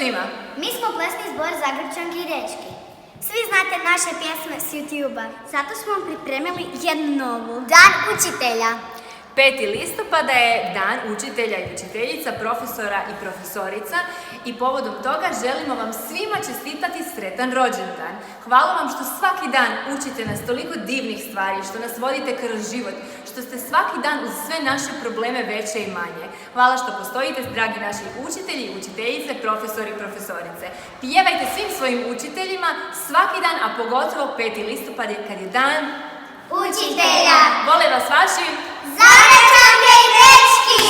svima! Mi smo plesni zbor Zagrepčanke i dečki. Svi znate naše pjesme s YouTube-a. Zato smo vam pripremili jednu novu. Dan učitelja. 5. listopada je Dan učitelja i učiteljica, profesora i profesorica i povodom toga želimo vam svima čestitati sretan rođendan. Hvala vam što svaki dan učite nas toliko divnih stvari, što nas vodite kroz život, što ste svaki dan uz sve naše probleme veće i manje. Hvala što postojite, dragi naši učitelji i učiteljice, profesori i profesorice. Pjevajte svim svojim učiteljima svaki dan, a pogotovo 5. listopad kad je Dan učitelja. Vole vas vaši Zagrepčanke i dečki!